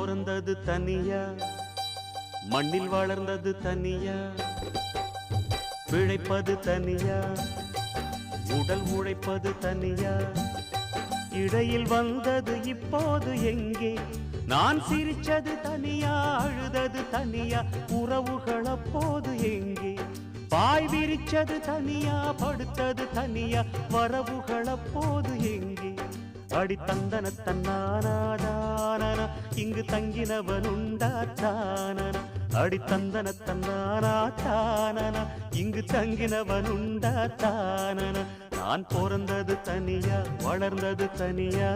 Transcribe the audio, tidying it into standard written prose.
பிறந்தது தனியா, மண்ணில் வளர்ந்தது தனியா, பிழைப்பது தனியா, உடல் உழைப்பது தனியா, இடையில் வந்தது இப்போது எங்கே? நான் சிரிச்சது தனியா, அழுதது தனியா, உறவுகள் அப்போது எங்கே? பாய் விரிச்சது தனியா, படுத்தது தனியா, வரவுகள் அப்போது எங்கே? அடி தந்தன தன்னானாதான இங்கு தங்கினவன் உண்டாத்தான, அடி தந்தன தன்னானாதான இங்கு தங்கினவன் உண்டாத்தான. நான் பிறந்தது தனியா, வளர்ந்தது தனியா.